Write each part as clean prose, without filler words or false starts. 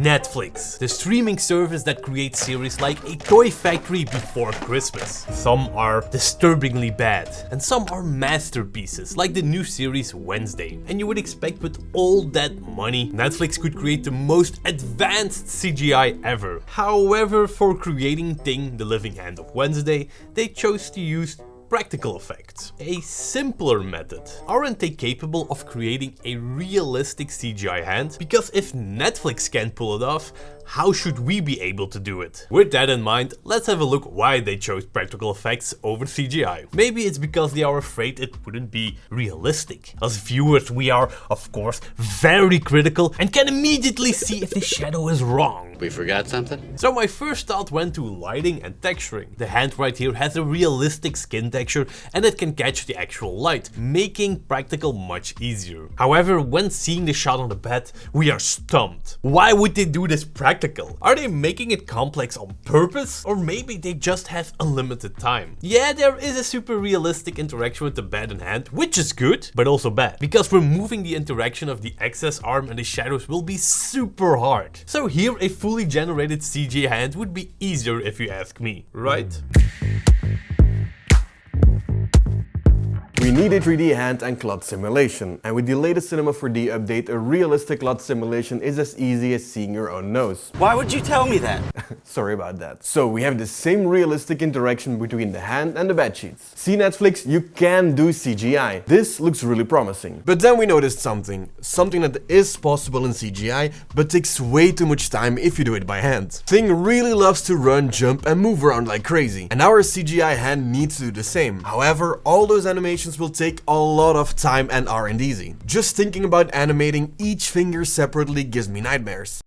Netflix, the streaming service that creates series like a toy factory before Christmas. Some are disturbingly bad, and some are masterpieces, like the new series Wednesday. And you would expect with all that money, Netflix could create the most advanced CGI ever. However, for creating Ting, the living hand of Wednesday, they chose to use practical effects. A simpler method. Aren't they capable of creating a realistic CGI hand? Because if Netflix can't pull it off, how should we be able to do it? With that in mind, let's have a look why they chose practical effects over CGI. Maybe it's because they are afraid it wouldn't be realistic. As viewers, we are, of course, very critical and can immediately see if the shadow is wrong. We forgot something? So my first thought went to lighting and texturing. The hand right here has a realistic skin texture and it can catch the actual light, making practical much easier. However, when seeing the shot on the bed, we are stumped. Why would they do this practical? Are they making it complex on purpose? Or maybe they just have unlimited time? Yeah, there is a super realistic interaction with the bed and hand, which is good, but also bad. Because removing the interaction of the excess arm and the shadows will be super hard. So here a fully generated CG hand would be easier if you ask me, right? We need a 3D hand and cloth simulation, and with the latest Cinema 4D update, a realistic cloth simulation is as easy as seeing your own nose. Why would you tell me that? Sorry about that. So we have the same realistic interaction between the hand and the bedsheets. See Netflix, you can do CGI. This looks really promising. But then we noticed something that is possible in CGI, but takes way too much time if you do it by hand. Thing really loves to run, jump and move around like crazy, and our CGI hand needs to do the same. However, all those animations will take a lot of time and aren't easy. Just thinking about animating each finger separately gives me nightmares.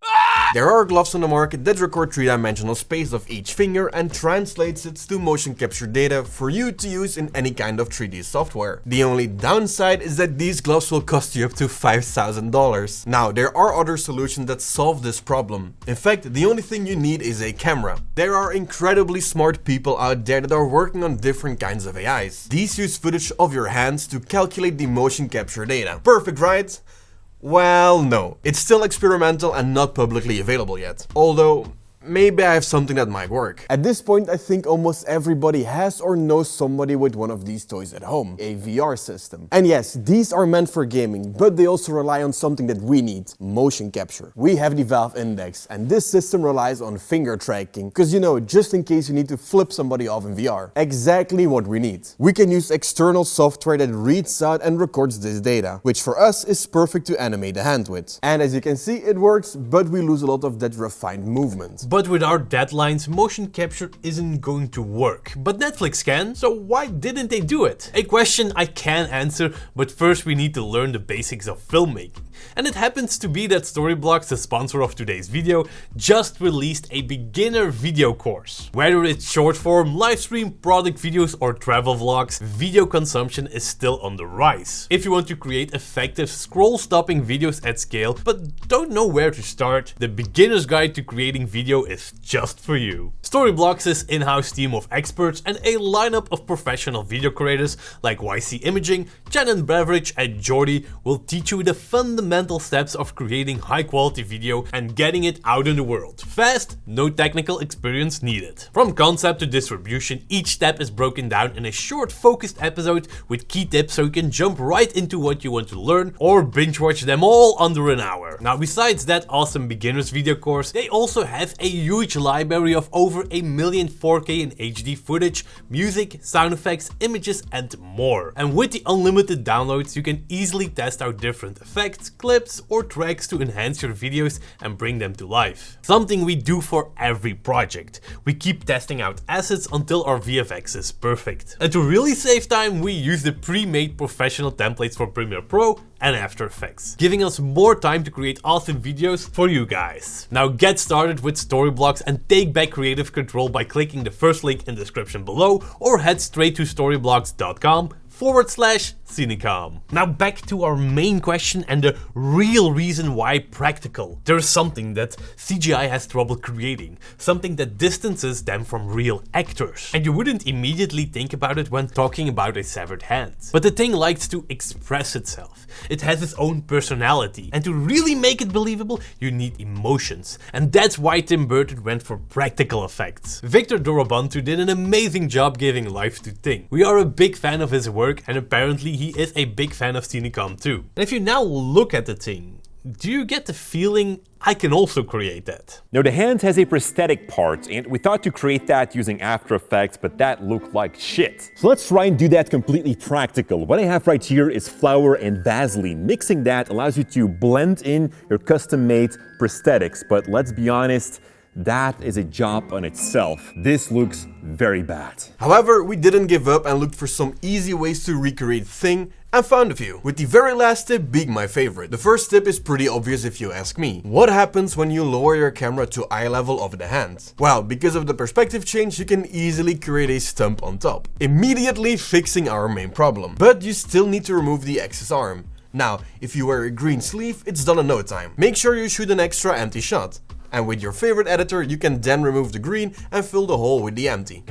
There are gloves on the market that record 3-dimensional space of each finger and translates it to motion capture data for you to use in any kind of 3D software. The only downside is that these gloves will cost you up to $5,000. Now, there are other solutions that solve this problem. In fact, the only thing you need is a camera. There are incredibly smart people out there that are working on different kinds of AIs. These use footage of your hands to calculate the motion capture data. Perfect, right? Well, no. It's still experimental and not publicly available yet. Although, maybe I have something that might work. At this point, I think almost everybody has or knows somebody with one of these toys at home, a VR system. And yes, these are meant for gaming, but they also rely on something that we need, motion capture. We have the Valve Index, and this system relies on finger tracking, because you know, just in case you need to flip somebody off in VR. Exactly what we need. We can use external software that reads out and records this data, which for us is perfect to animate the hand with. And as you can see, it works, but we lose a lot of that refined movement. But with our deadlines, motion capture isn't going to work. But Netflix can, so why didn't they do it? A question I can answer, but first we need to learn the basics of filmmaking. And it happens to be that Storyblocks, the sponsor of today's video, just released a beginner video course. Whether it's short form, live stream, product videos or travel vlogs, video consumption is still on the rise. If you want to create effective scroll-stopping videos at scale, but don't know where to start, the beginner's guide to creating video is just for you. Storyblocks' in-house team of experts and a lineup of professional video creators like YC Imaging, Shannon Beveridge and Jordy will teach you the fundamental steps of creating high-quality video and getting it out in the world. Fast, no technical experience needed. From concept to distribution, each step is broken down in a short focused episode with key tips so you can jump right into what you want to learn or binge watch them all under an hour. Now, besides that awesome beginner's video course, they also have a huge library of over 1 million 4K and HD footage, music, sound effects, images and more. And with the unlimited downloads, you can easily test out different effects, clips or tracks to enhance your videos and bring them to life. Something we do for every project. We keep testing out assets until our VFX is perfect. And to really save time, we use the pre-made professional templates for Premiere Pro and After Effects, giving us more time to create awesome videos for you guys. Now get started with Storyblocks and take back creative control by clicking the first link in the description below or head straight to storyblocks.com Cinecom. Now back to our main question and the real reason why practical. There's something that CGI has trouble creating, something that distances them from real actors. And you wouldn't immediately think about it when talking about a severed hand. But the thing likes to express itself. It has its own personality, and to really make it believable, you need emotions. And that's why Tim Burton went for practical effects. Victor Dorobantu did an amazing job giving life to Thing. We are a big fan of his work, and apparently he is a big fan of Cinecom too. And if you now look at the Thing, do you get the feeling I can also create that? Now the hand has a prosthetic part, and we thought to create that using After Effects, but that looked like shit. So let's try and do that completely practical. What I have right here is flour and Vaseline. Mixing that allows you to blend in your custom-made prosthetics, but let's be honest, that is a job on itself. This looks very bad. However, we didn't give up and looked for some easy ways to recreate Thing and found a few, with the very last tip being my favorite. The first tip is pretty obvious if you ask me. What happens when you lower your camera to eye level of the hand? Well, because of the perspective change, you can easily create a stump on top, immediately fixing our main problem. But you still need to remove the excess arm. Now, if you wear a green sleeve, it's done in no time. Make sure you shoot an extra empty shot. And with your favorite editor, you can then remove the green and fill the hole with the empty.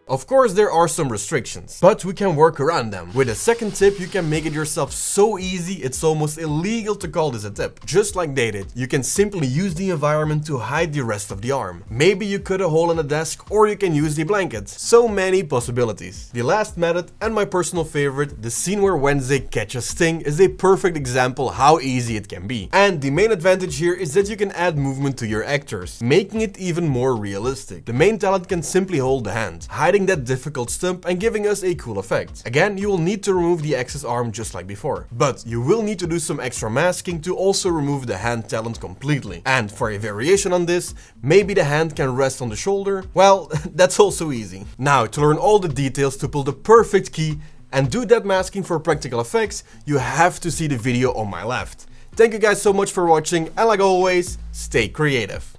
Of course, there are some restrictions, but we can work around them. With a second tip, you can make it yourself so easy, it's almost illegal to call this a tip. Just like they did, you can simply use the environment to hide the rest of the arm. Maybe you cut a hole in the desk, or you can use the blanket. So many possibilities. The last method, and my personal favorite, the scene where Wednesday catches Sting, is a perfect example how easy it can be. And the main advantage here is that you can add movement to your actors, making it even more realistic. The main talent can simply hold the hand, hiding that difficult stump and giving us a cool effect. Again, you will need to remove the excess arm just like before, but you will need to do some extra masking to also remove the hand talent completely. And for a variation on this, maybe the hand can rest on the shoulder. Well, that's also easy. Now, to learn all the details to pull the perfect key and do that masking for practical effects, you have to see the video on my left. Thank you guys so much for watching, and like always, stay creative.